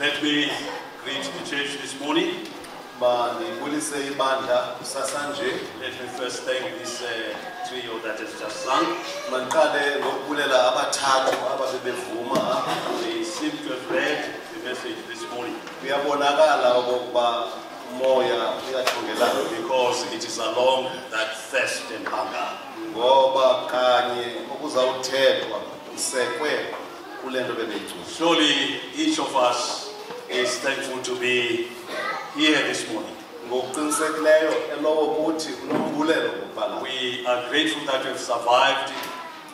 Let me greet the church this morning. Let me first thank this trio that has just sung. They seem to have read the message this morning. Because it is along that thirst and hunger. Surely each of us is thankful to be here this morning. We are grateful that we have survived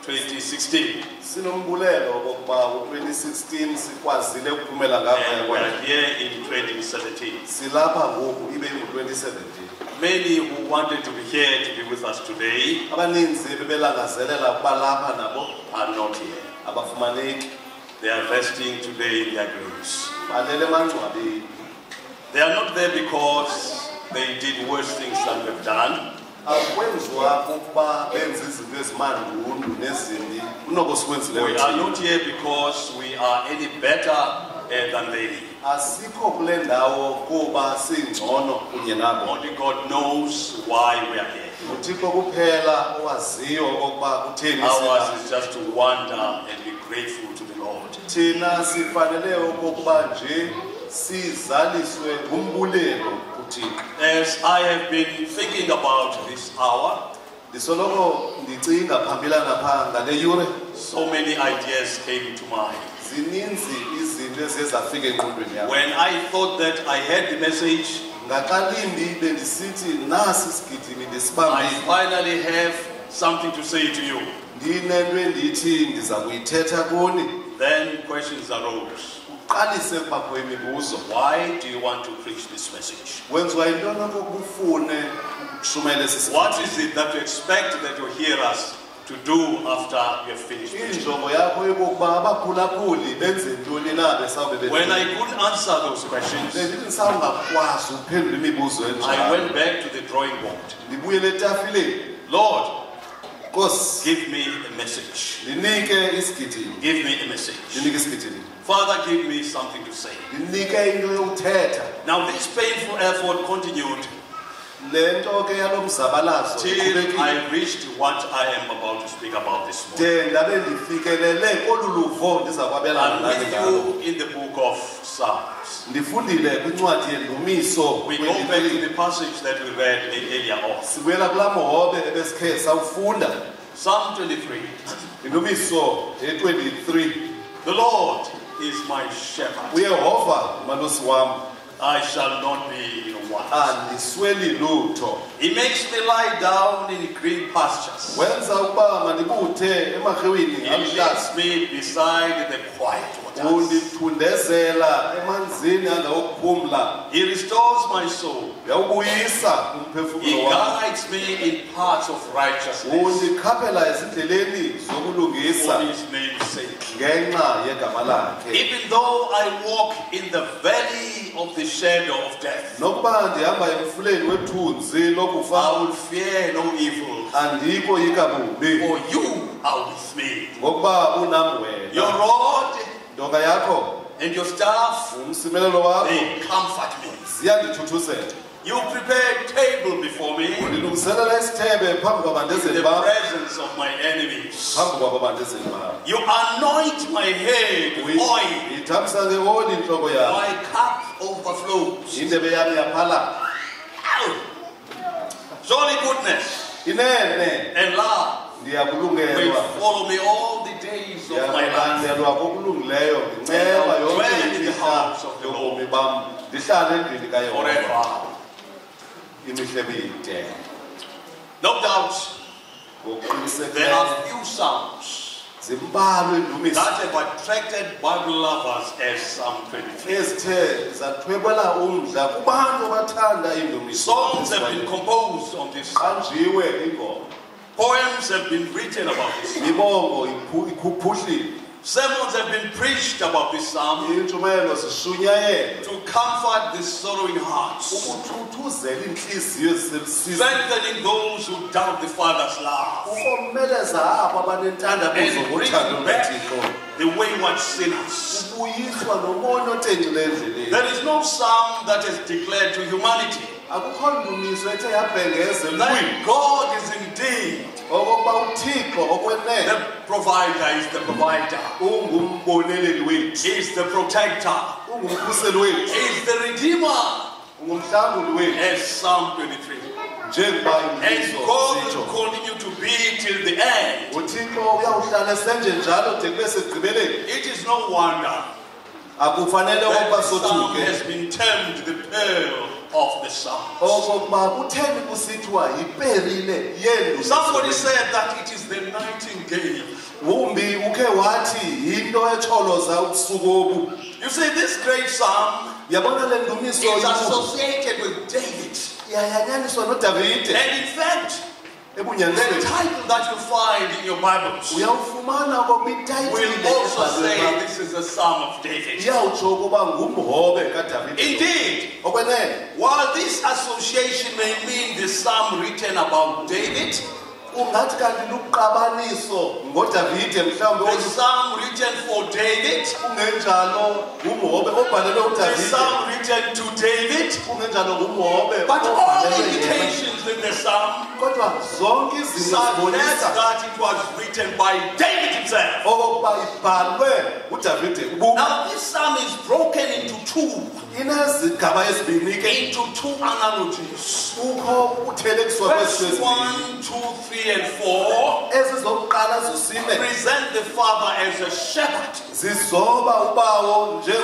2016. And we are here in 2017. Many who wanted to be here to be with us today are not here. They are resting today in their graves. They are not there because they did worse things than we've done. We are not here because we are any better than they. Only God knows why we are here. Ours is just to wonder and be grateful to the Lord. As I have been thinking about this hour, so many ideas came to mind. When I thought that I had the message, I finally have something to say to you. Then questions arose. Why do you want to preach this message? What is it that you expect that you hear us to do after we have finished preaching? When I couldn't answer those questions, I went back to the drawing board. Lord, give me a message. Give me a message. Father, give me something to say. Now this painful effort continued till I reached what I am about to speak about this morning. I'm with you in the book of Psalms. We go back to the passage that we read earlier on. Psalm 23. The Lord is my shepherd. I shall not be in want. He makes me lie down in green pastures. He leads me beside the quiet waters. He restores my soul. He guides me in paths of righteousness for his name's sake. Even though I walk in the valley of the shadow of death, I will fear no evil, for you are with me. Your rod and your staff, they comfort me. You prepare a table before me in the presence of my enemies. You anoint my head with oil. My cup overflows. Surely goodness and love will follow me all the days of my life. And I'll dwell in the house of the Lord forever. No doubt, there are few sounds that have attracted Bible lovers as Psalm 23. Songs have been composed on this psalm. Poems have been written about this psalm. Sermons have been preached about this psalm to comfort the sorrowing hearts, strengthening those who doubt the Father's love, and bring back the wayward sinners There is no psalm that is declared to humanity that God is indeed the provider, is the provider. He is the protector. He is the redeemer. As Psalm 23. And God will continue to be till the end. It is no wonder that the psalm has been termed the pearl of the Psalms. Somebody said that it is the nightingale. You see, this great psalm is associated with David. And in fact, the title that you find in your Bibles will also say this is a Psalm of David. Indeed, while this association may mean the psalm written about David, the psalm written for David, the psalm written to David, but all indications in the psalm suggest that it was written by David himself. Now this psalm is broken into two analogies. Verse 1, 2, 3, and 4 present the father as a shepherd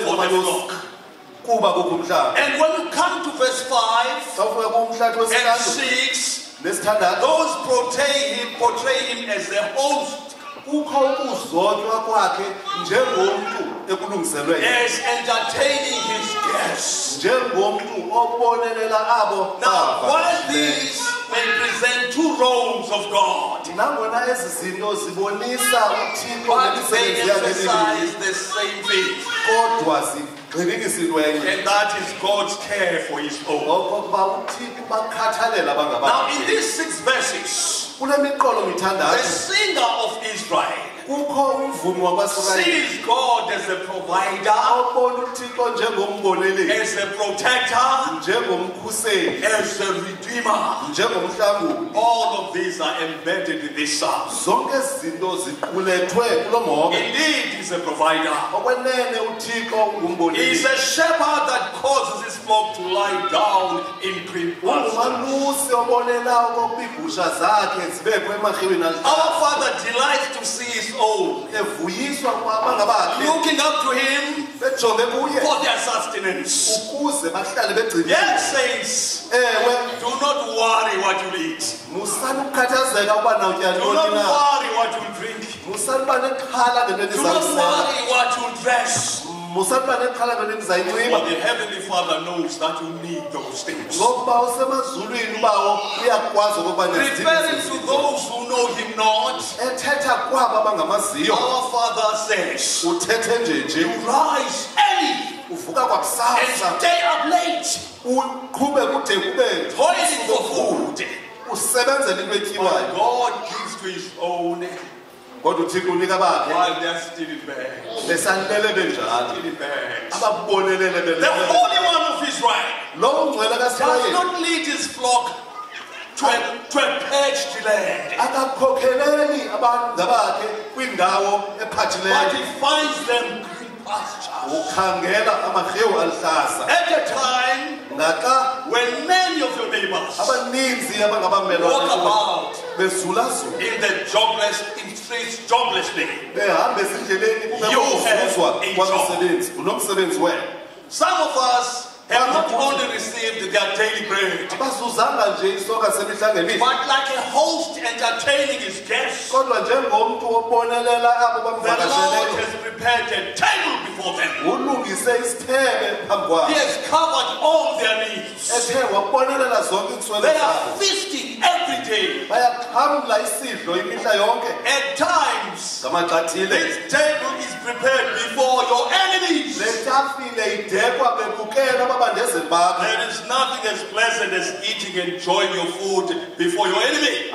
for the flock. And when you come to verse 5 and 6, those portray him as a host, as entertaining his guests. Now, while these may present two roles of God, but they emphasize the same thing. And that is God's care for his own. Now in these 6 verses, the singer of Israel sees God as a provider, as a protector, as a redeemer. All of these are embedded in this psalm. Indeed, he's a provider. He's a shepherd that causes his flock to lie down in green pastures. Our Father delights to see his own looking up to him for their sustenance. Yes, saints, do not worry what you eat. Do not worry what you drink. Do not worry what you dress. For the Heavenly Father knows that you need those things. Referring to those who know him not, our Father says, you rise early and stay up late, toiling for food. God gives to his own while they are still in bed. The Holy One of Israel does not lead his flock to a parched land, but he finds them green pastures. At a time when many of your neighbors walk about in the streets joblessly, you have a job. Some of us have not only received their daily bread, but like a host entertaining his guests, the Lord has prepared a table before them. He has covered all their needs. They are feasting every day. At times, this table is prepared before your enemies. There is nothing as pleasant as eating and enjoying your food before your enemy.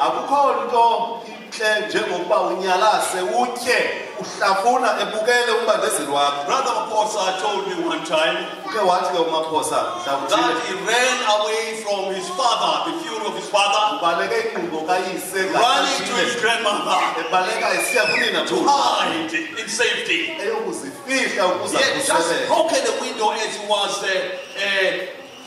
ufihle njengokuba unyalase utye uhlafuna ebukele umbandezeli wakho. Brother Maposa told me one time Uke wathi ke uMaphosa that he ran away from his father, the funeral of his father, ubaleke inqubo kayise running to his grandmother ebaleka esiya kunina to hide in safety. eyokuzifihla ukuze He had just broken the window as he was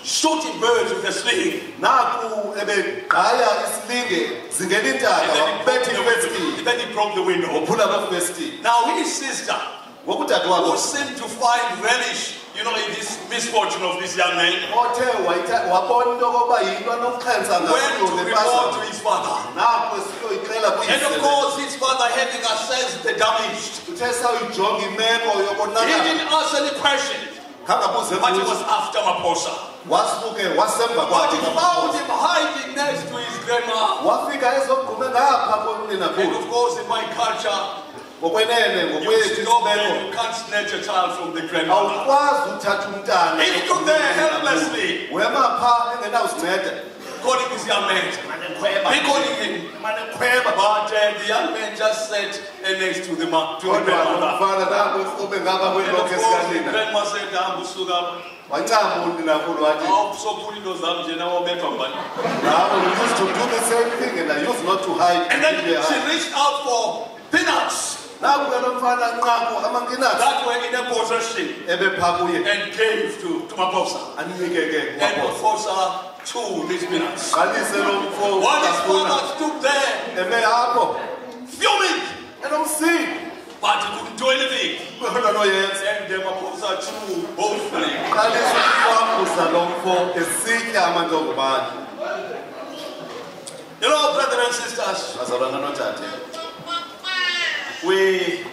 shooting birds with a sling. naku ebegqaya isilinge zingena intaka wabetha ifestile Then he broke the window. wophula amafestile. Now his sister, Ngokudade who wabo seemed to find relish, in this misfortune of this young man, othe wabona into okokuba yinto anokuxhensa went to ngakuyo le report mpazamo. to his father. Naku esiyoyixela And of kuyise course, his father having assessed the damage, uthe sawuyijonga imeko he yokonakala didn't ask any questions, khangabuze but he kuzo. was after Maposa. Wasuke wasemva But he kwakhe found him hiding next to his grandma. wafika ezogqume ngapha konina And kulo of course, in my culture, ngokwenene you ngokwethu stop isibeko there, you can't snatch a child from the grandmother. awukwazi uthatha umntana He stood there helplessly, wema pha engenawusinceda calling this young man. He calling him. But the young man just sat next to the kodwa grandmother. umfana naku ufube ngapha And of kwelokho course, the esikanina grandma said, "Hamba usuka, wancama unina kulo wathi awusophula into zami nje nawe ubethwa ngubani?" now we used to do the same thing and I used not to hide And then she reached out for peanuts naku ke lo mfana nqaku amankinati that were in a possession ebepha kuye and gave to Maposa. anike ke And uMaphosa Maposa chewed these peanuts. qalise lo mfo While his afuna father stood there, eme apho fuming, enomsiki but he couldn't do anything. kodwa noyenza And Maposa chewed bothfully. qalise ukwambuza lo mfo esitya amantongomane. You know, brothers and sisters, bazalwana notate we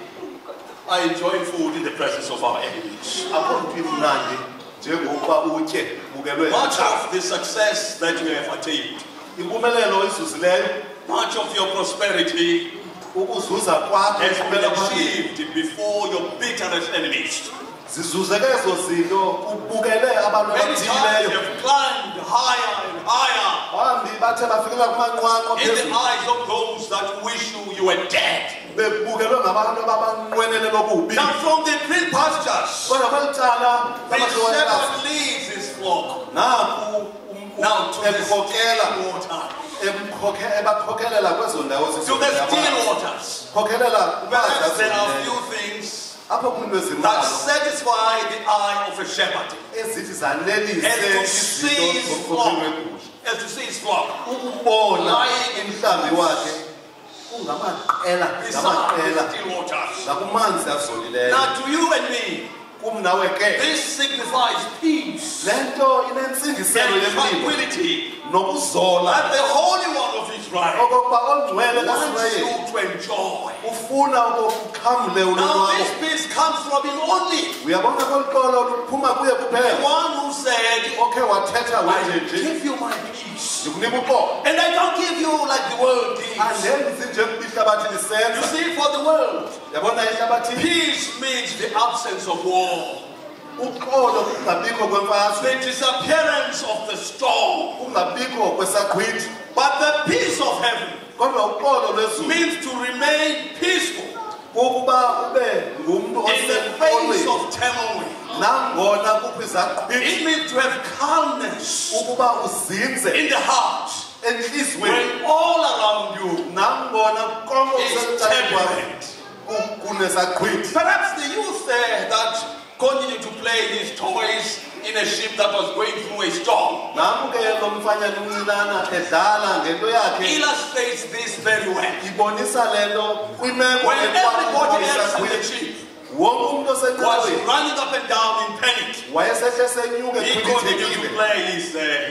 are enjoying food in the presence of our enemies. akho nto imnandi njengokuba utye bukelwe Much of the success that you have attained, impumelelo izuzileyo much of your prosperity ukuzuza kwakho has been kuphela phambili achieved before your bitterest enemies. zizuzeke ezo zinto ubukele abantu Many times you abadilileyo have climbed higher and higher hambi bathe bafikela kumanqwanqwa in the phezulu eyes of those that wish you were dead. bebukelwe ngabantu ababanqwenele lokubi Now from the green pastures, kodwa kweli cala the lamadlozi shepherd leads his flock naku now to the emkhokela still water, ebakhokelela kwezo ndawo to the still waters. khokhelela Perhaps there are kubazi few things apho kwiinto that ezimbalwa satisfy the eye of a shepherd, ezithi zanelise as to see izinto his zomkhokheli flock, wegusha as to see his flock ukubona lying in umhlambi wakhe ungamaqela beside ngamaqela the still waters. ngakumanzi azolileyo Now to you and me, kum nawe ke this signifies peace le nto inentsingiselo and yempilo tranquility nokuzola that the Holy One of Israel okokuba ongcwele wants kasirayeli you to enjoy. ufuna okokuxhamle Now ulonwabo this peace comes from Him only, uyabona koluxolo luphuma kuye the kuphela one who said, okhe wathetha "I wenjenje give you my peace, ndikunika uxolo and I don't give you like the world gives." andenzi njekuba ihlabathi You lisenza see, for the world, yabona ihlabathini peace means the absence of war, uxolo kungabikho kwemfazwe the disappearance of the storm. kungabikho kwesaqhwithi But the peace of heaven kodwa uxolo lwezulu means to remain peaceful kukuba ube ngumntu in the face osemfolweni of turmoil. nangona kukho izaqhwithi It means to have calmness ukuba uzinze in the heart entliziyweni when all around you nangona konke is okusecaleni kwakho turbulent. kunesaqhwithi Perhaps the youth there that continue to play these toys in a ship that was going through a storm nam ke lo mfanyana umncinana edlala ngento yakhe illustrates this very well. ibonisa le nto kwimeko When everybody else in the ekwakho ship wonke umntu was osenqaweni running up and down in panic, wayesehle senyuke he continued to ekhwithekile play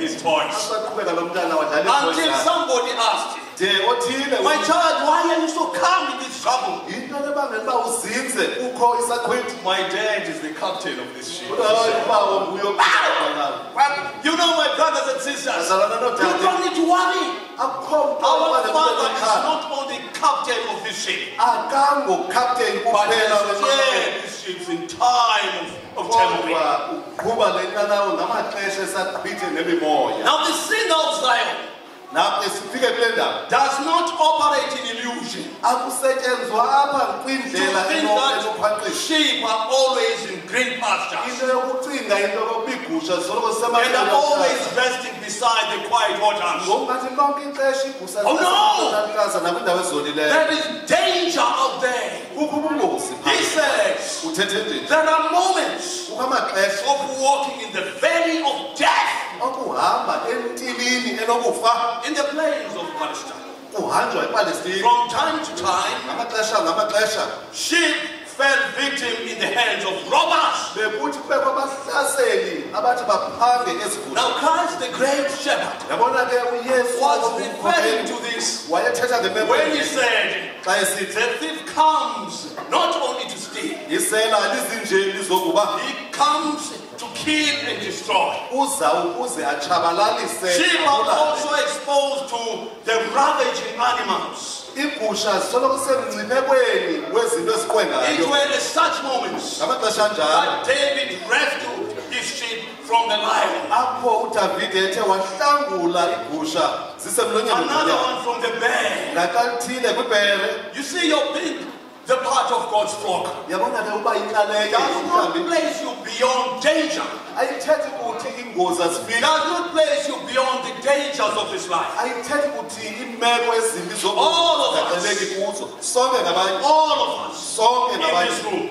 his toys asaqhubeka lo mntana wadlala until iitoys somebody asked him, de othile "My child, why are you so calm in this trouble?" into ebangela uba uzinze kukho isaqhwithi My dad is the captain of this ship. ubawo nguyoqala You know, my brothers and sisters, azalana you nodade don't need to worry. akukho mntu Our ofanele father kube is nekhala not only captain of this ship, akangokapteni but kuphela has steered this ship in time of turmoil. kodwa uqhuba le nqanawe ngamaxesha esaqhwithe nemimoya Now the singer of Zion does not operate in illusion. To think that sheep are always in green pastures and are always resting beside the quiet waters. Oh no! There is danger out there. He says there are moments of walking in the valley of death in the plains of Palestine. From time to time, sheep fell victim in the hands of robbers. Now Christ, the great shepherd, was referring to this when he said, the thief comes not only to steal, he comes to kill and destroy. Sheep are also exposed to the ravaging animals. It were at such moments that David rescued his sheep from the lion. Another one from the bear. You see, you're being the part of God's flock. Does not place you beyond danger. Does not place you beyond the dangers of this life. All of us in this room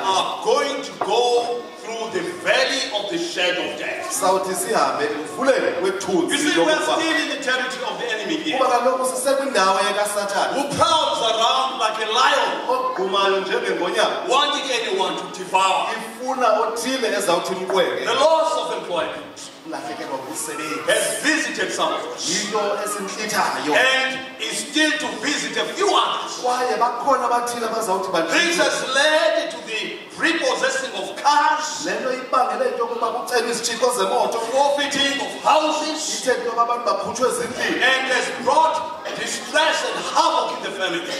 are going to go through the valley of the shadow of death. You see, we are still in the territory of the enemy here, who prowls around like a lion, wanting anyone to devour. The loss of employment has visited some of us and is still to visit a few others. This has led to the repossessing of cars, forfeiting of houses, and has brought distress and havoc in the family.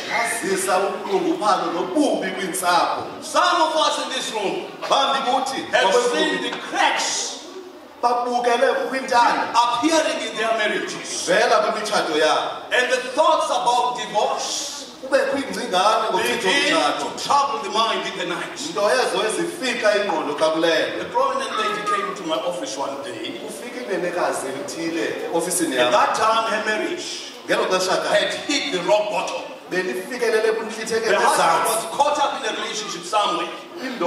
Some of us in this room have seen the cracks appearing in their marriages, and the thoughts about divorce begin to trouble the mind in the night. A prominent lady came to my office one day. At that time, her marriage had hit the rock bottom. The husband was caught up in a relationship somewhere, and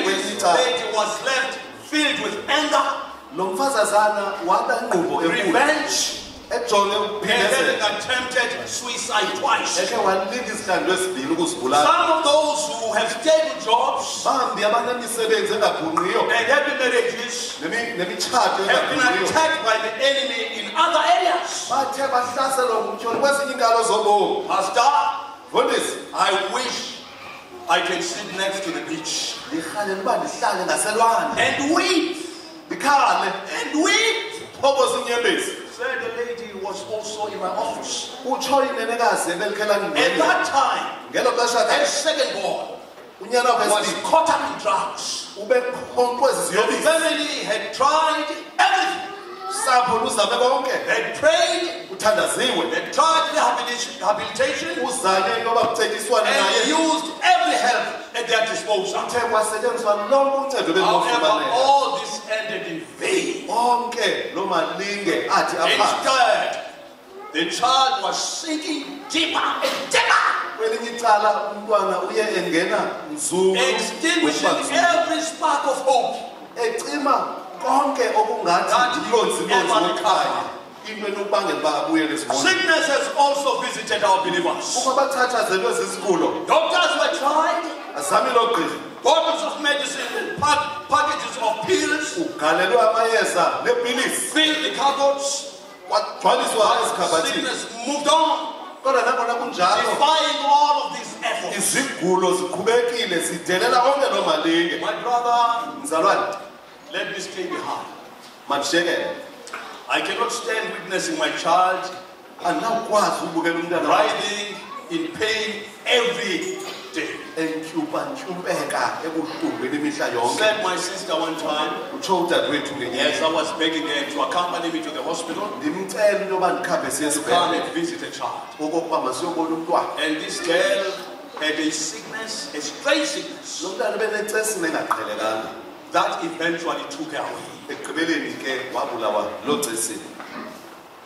this lady was left filled with anger, revenge, and having attempted suicide twice. Some of those who have stable jobs and happy marriages have been attacked by the enemy in other areas. Pastor, I wish I can sit next to the beach and weep. And weep. Said the lady was also in my office. At that time, her second born was caught up in drugs. The family had tried everything. They prayed, they tried rehabilitation, and used every help at their disposal. However, all this ended in vain. Instead, the child was sinking deeper and deeper, extinguishing every spark of hope that he would ever recover. Sickness has also visited our believers. Doctors were tried, bottles of medicine, packages of pills, filled the cupboards. Sickness moved on, defying all of these efforts. My brother, let me stay behind. I cannot stand witnessing my child writhing in pain every day. Said my sister one time, as I was begging her to accompany me to the hospital, to come and visit a child. And this girl had a sickness, a strange sickness, that eventually took her away.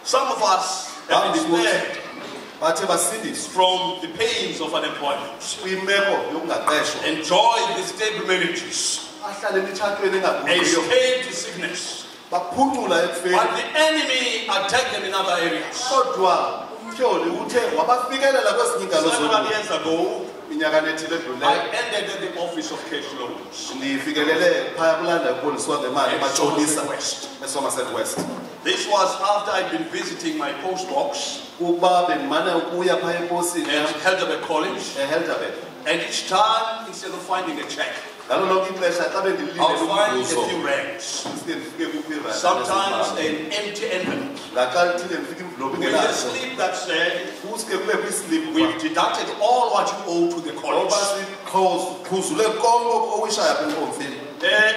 Some of us have been spared from the pains of unemployment. Enjoy the stable marriages. Escape the sickness. But the enemy attacked them in other areas. Several years ago, I ended at the office of cash loans in Somerset West. This was after I'd been visiting my postbox at Helderberg College. And each time, instead of finding a check, I'll find a few rands. Sometimes an empty envelope with a slip that said, we've deducted all what you owe to the college.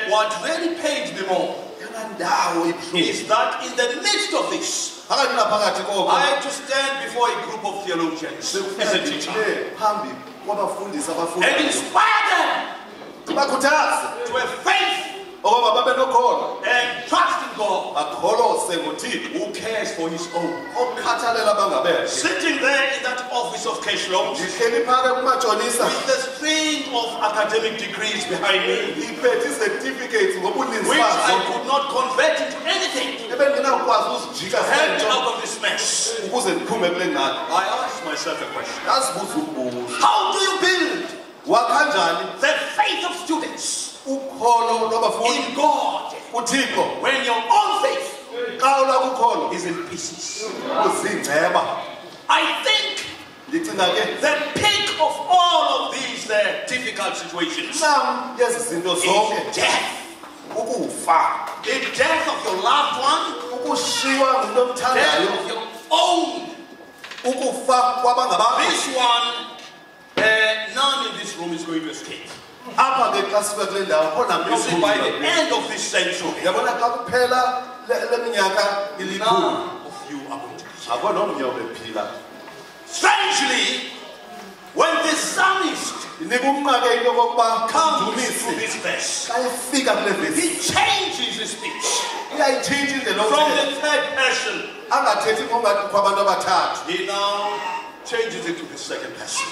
What really paid me more is that in the midst of this, I had to stand before a group of theologians as a teacher and inspire them to have faith and trust in God, who cares for his own. Sitting there in that office of cash loans with the string of academic degrees behind me, which I could not convert into anything to help me out of this mess, I asked myself a question. How do you build the faith of students in God when your own faith is in pieces? I think the peak of all of these difficult situations is death. The death of your loved one, death of your own. This one, none in this room is going to escape. You see, by the end of this century, none of you are going to be. Strangely, when the psalmist comes to this verse, he changes his speech from the third person. He now changes it to the second person.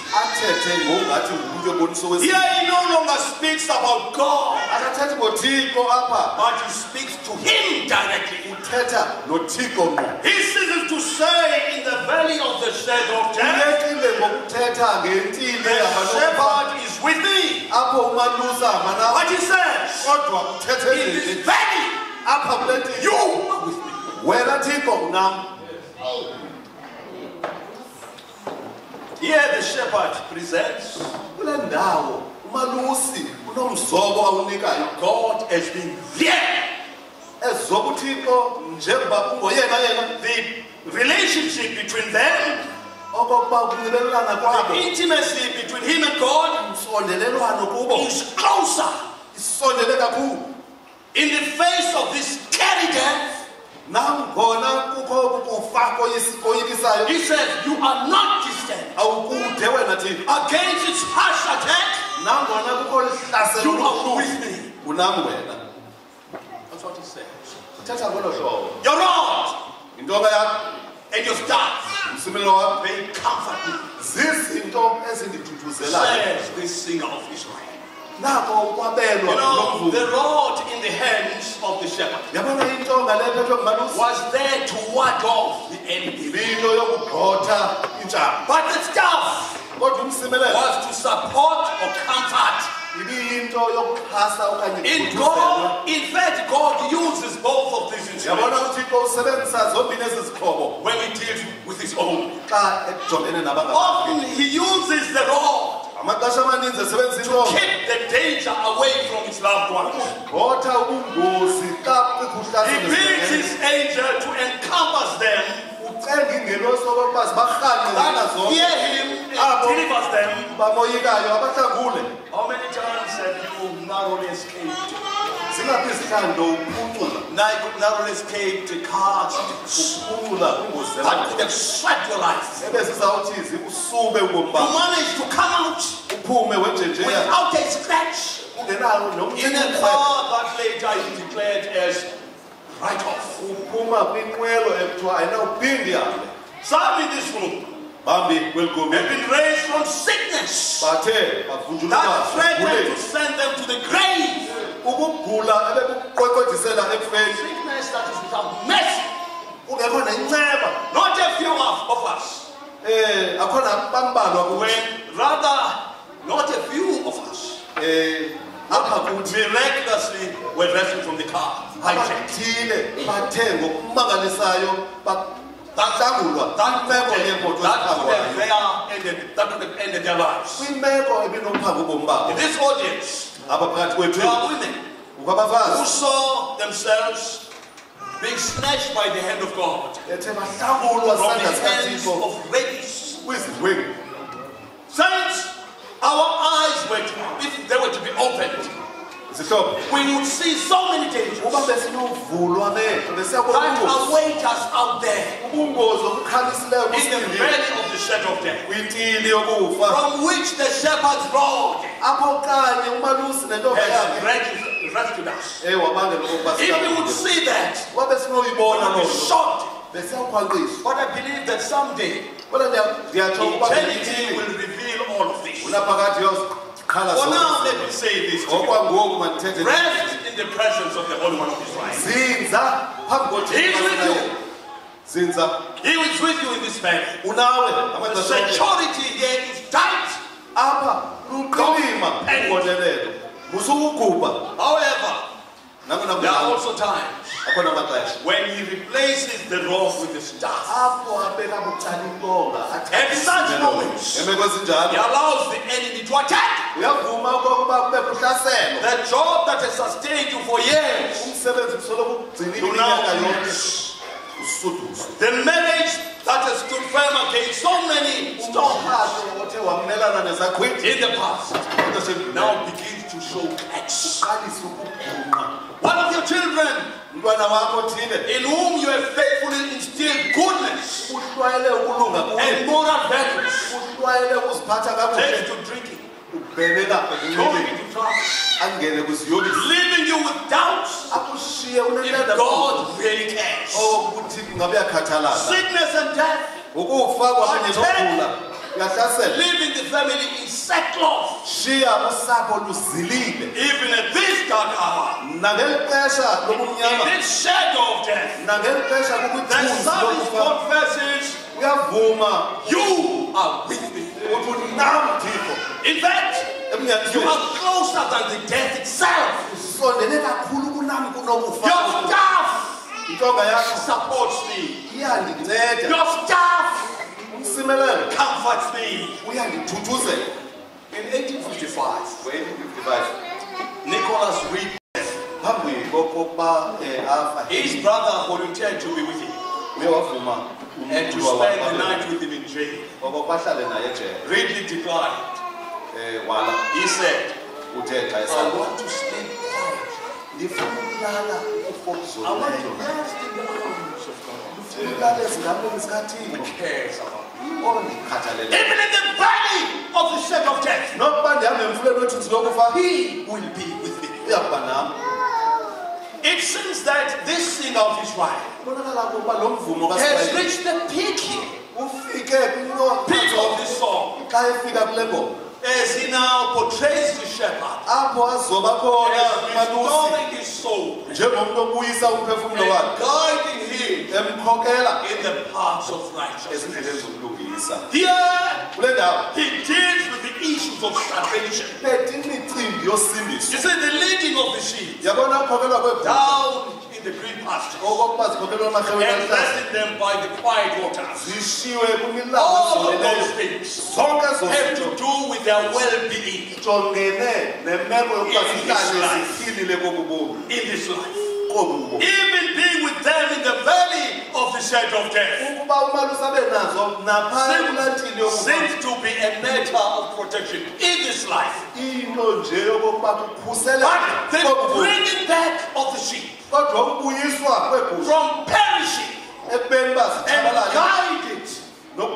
Here he no longer speaks about God, but he speaks to him directly. He ceases to say in the valley of the shadow of death, the shepherd is with me. What he says, in this valley, you are with me. Here the shepherd presents God as being there. The relationship between them, the intimacy between him and God is closer. In the face of this scary death, he says, you are not distant. Against its harsh attack, you are with me. That's what he says. Your rod and your staff, they comfort me, says this singer of Israel. You know, the rod in the hands of the shepherd was there to ward off the enemy. But the staff was to support or comfort. In God, in fact, God uses both of these instruments when he deals with his own. Often he uses the rod to keep the danger away from his loved ones. He brings his angel to encompass them, that fear him and delivers them, how many times have you narrowly escaped? Narrowly escaped the cars that could have swept your life. You managed to come out without a scratch in a car that later you declared as write-off. Some in this room have been raised from sickness that threatened to send them to the grave. Sickness that is without mercy. Not a few of us. Rather, not a few of us. Miraculously were rescued from the car. That could have ended their lives. In this audience, there are women who saw themselves being snatched by the hand of God from the hands of rapists. Saints, our eyes were if they were to be opened, we would see so many dangers that await us out there in the valley of the shadow of death, from which the shepherd's rod has rescued us. If we would see that, we would be shocked. But I believe that someday eternity will reveal all of this. For now, let me say this to you. Rest in the presence of the Holy One of Israel. He is with you. He is with you in this family. The security here is tight. However, there are also times when he replaces the rock with the staff. At such moments, he allows the enemy to attack. The job that has sustained you for years, you now lose. The marriage that has stood firm against so many storms in the past now begins to show cracks. One of your children in whom you have faithfully instilled goodness and moral values takes to drinking, going to drugs, leaving you with doubts if God really cares. Sickness and death leaving the family in sackcloth. Even at this dark hour, in this shadow of death, the psalmist confesses, you are with me. In fact, you are closer than the death itself. Your staff supports me. Your staff comforts me. In 1855, Nicholas Reed, his brother volunteered to be with him and to spend the night with him in jail. Ridley declined. He said, I want to sleep quiet. I want to rest in the arms of God. Who cares about me? Even in the valley of the shadow of death, he will be with me. It seems that this singer of Israel has reached the peak of this song. As he now portrays the shepherd, restoring his soul, and guiding him in the paths of righteousness. Here, he deals with the issues of salvation. You see, the leading of the sheep down in the green pasture and resting them by the quiet waters. All of those things have to do with their well-being in this life. even being with them in the valley of the shadow of death, seems to be a matter of protection in this life. But the bringing back of the sheep from perishing and guided in the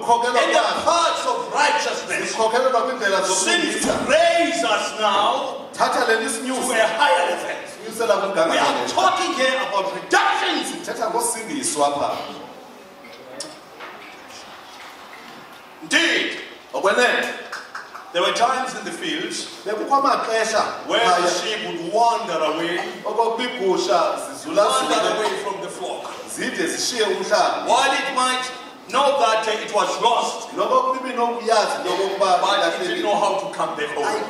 paths of righteousness seems to raise us now to a higher level. We are talking here about redemption. Indeed, there were times in the fields where the sheep would wander away from the flock. While it might know that it was lost, but it didn't know how to come back home.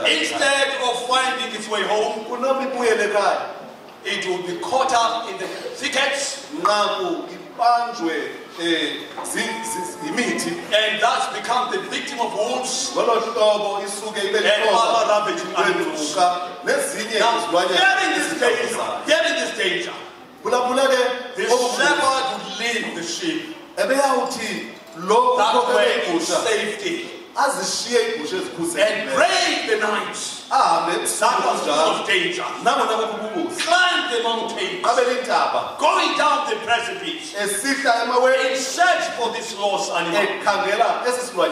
Instead of finding its way home, it would be caught up in the thickets and thus become the victim of wolves and other ravaging animals. Now, hearing this danger, the shepherd would lead the sheep that way in safety and brave the night. That was full of danger. Climb the mountain, going down the precipice in search for this lost animal.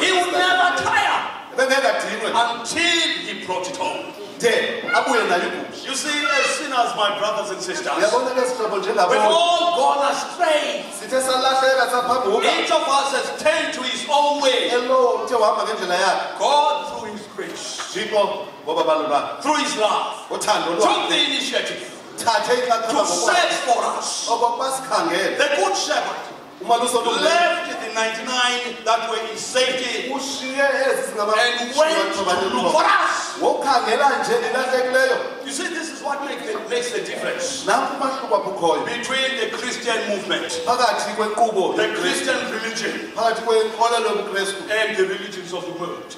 He would never tire until he brought it home. You see, as sinners, my brothers and sisters, we've all gone astray. Each of us has turned to his own way. God, through his grace, through his love, took the initiative to search for us. The good shepherd left the 99 that were in safety and went to look for us. You see, this is what makes the difference between the Christian movement, the Christian religion, and the religions of the world.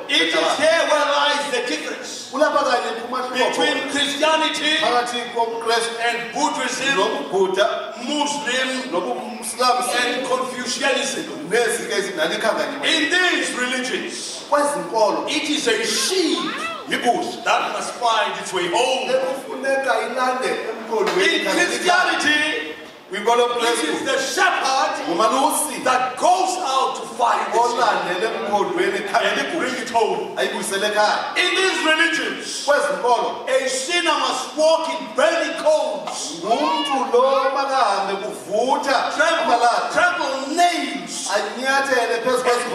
It is here where lies the difference between Christianity and Buddhism, Muslim, and Confucianism. In these religions, it is a sheep that must find its way home. In Christianity, it is the shepherd that goes out to find the sheep and bring it home. In these religions, a sinner must walk in burning coals, trample nails, and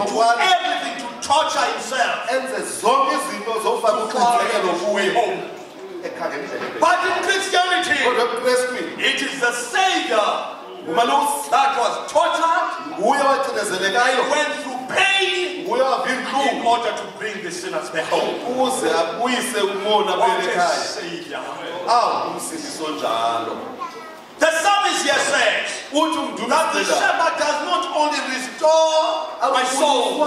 do everything to torture himself to find his way home. But in Christianity, it is the Savior that was tortured and went through pain in order to bring the sinners back home. What a Savior. The psalmist here says that the shepherd does not only restore my soul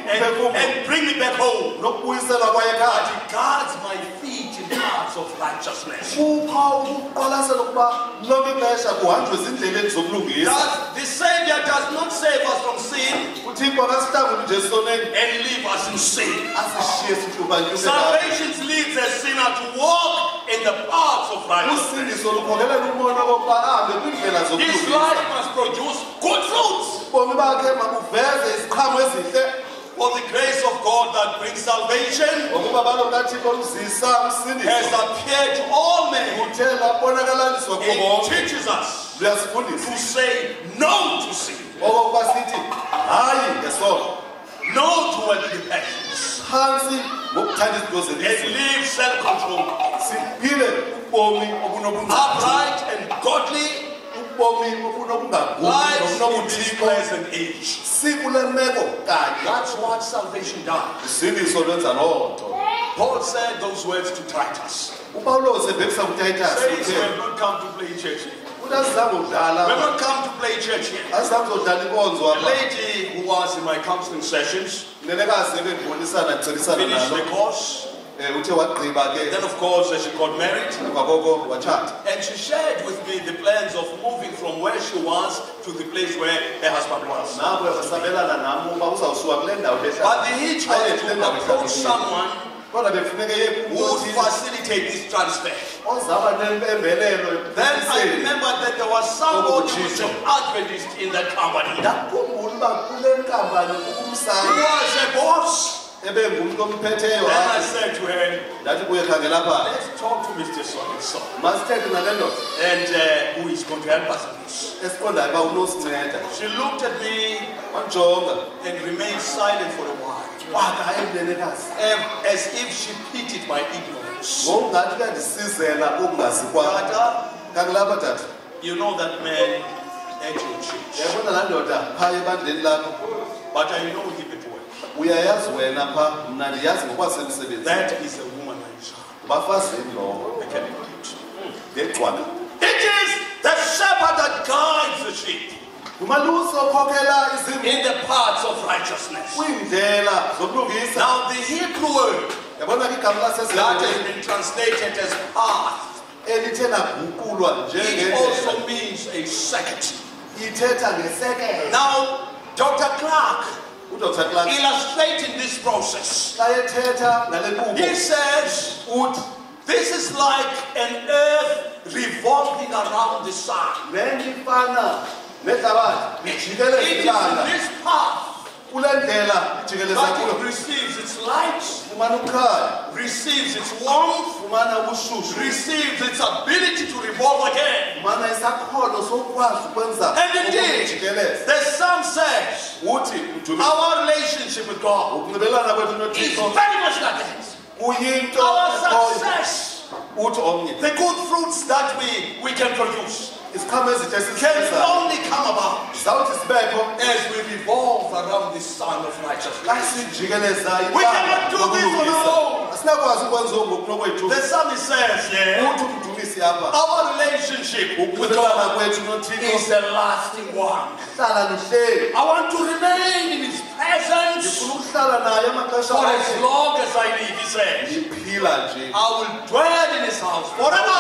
and bring me back home, but he guards my feet in paths of righteousness. The Savior does not save us from sin and leave us in sin. Salvation leads a sinner to walk in the paths of righteousness. His life must produce good fruits. For the grace of God that brings salvation has appeared to all men. It teaches us to say no to sin, no to worldly passions, and live self-control, upright and godly lives in this present age. That's what salvation does. Paul said those words to Titus. Says we have not come to play church here. We have not come to play church here. A lady who was in my counseling sessions finished the course Then of course she got married. And she shared with me the plans of moving from where she was to the place where her husband was. But the hitch was to approach someone who would facilitate this transfer. Then I remember that there was somebody who was an Adventist in that company. He was a boss. Then I said to her, let's talk to Mr. So-and-so. And who is going to help us in this? She looked at me and remained silent for a while. As if she pitied my ignorance. You know that man at your church. But I know him at work. That is a womanizer. I can it. It is the shepherd that guides the sheep in the paths of righteousness. Now the Hebrew word that has been translated as path, it also means a second. Now Dr. Clark, illustrating this process, he says this is like an earth revolving around the sun. It is in this path that it receives its light, receives its warmth, receives its ability to revolve again. And indeed, the Psalm says our relationship with God is very much like that. Our success, the good fruits that we can produce, can only come about as we revolve around the sun of righteousness. We cannot do this on our own. The psalmist says, our relationship with God is a lasting one. I want to remain in His presence for as long as I live, he says. I will dwell in His house forever.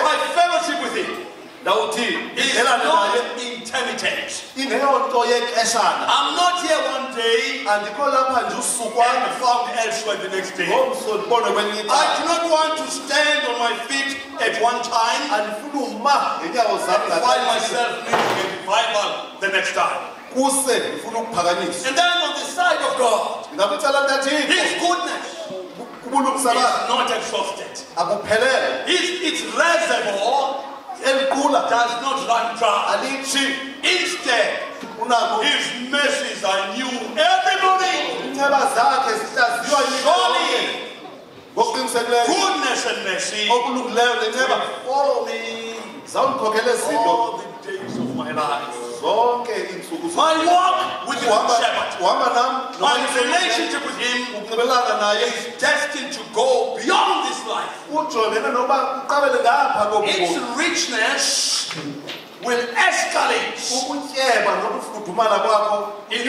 My fellowship with Him is not intermittent. I'm not here one day and found elsewhere the next day. I do not want to stand on my feet at one time and find myself living a revival the next time. And then on the side of God, His goodness is not exhausted. Its reservoir does not run dry. Instead, His mercies are new every morning. Surely, goodness and mercy will follow me all the days of my life. My walk with the Good Shepherd, my relationship with Him is destined to go beyond this life. Its richness will escalate in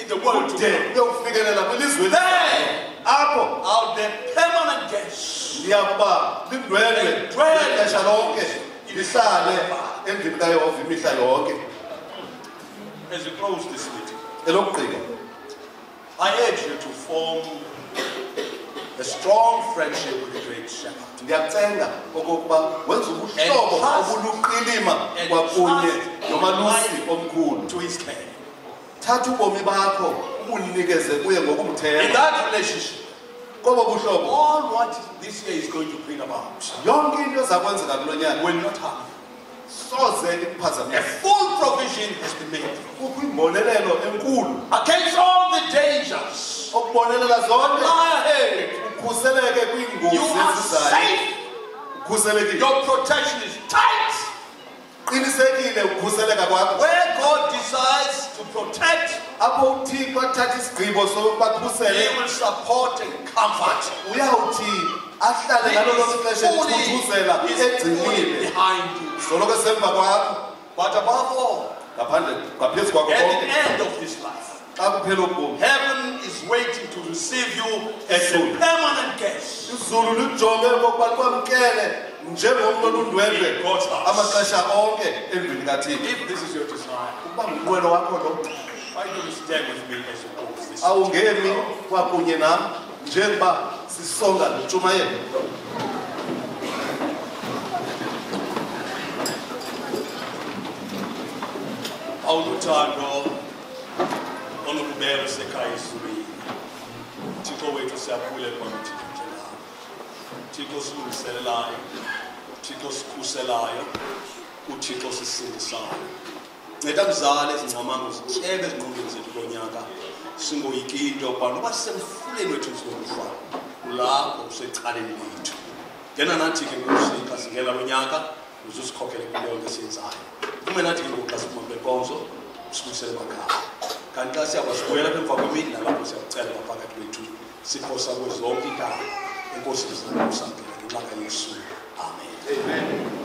the world today. There, I'll be permanent guest. As we close this meeting, I urge you to form a strong friendship with the Great Shepherd. And to His care. In that relationship, all what this year is going to bring about will not happen. A full provision has been made against all the dangers that lie ahead. You are safe. Your protection is tight. Where God decides to protect, He will support and comfort. He is fully behind you. But above all, at the end of this life, Heaven is waiting to receive you as a permanent guest. If this is your desire, why don't you stand with me as you close this? Awuthando onokubela sekhaya isibili Thixo wethu siyabulela ukuthi Thixo silungiselelayo Thixo sikhuselayo uThixo sisindisayo nceda mzala ezincamanga uzihlebe ezingqondweni zethu lonyaka singoyiki into kuba noba sisemfuleni wethu sizokufa lapho usecaleni lethu ngena nathi ke ngosika singela lonyaka uzosikhokhela kuleyo nto esiyenzayo kume nathi ke ngoxa siphuma benkonzo sikusele emakhaya kanti xa siyabasibuyela emva kwemini nalapho siyakucela ngaphakathi kwethu sikhosa kwezonke igama enkosi izamukela ngenxa kaYesu amen.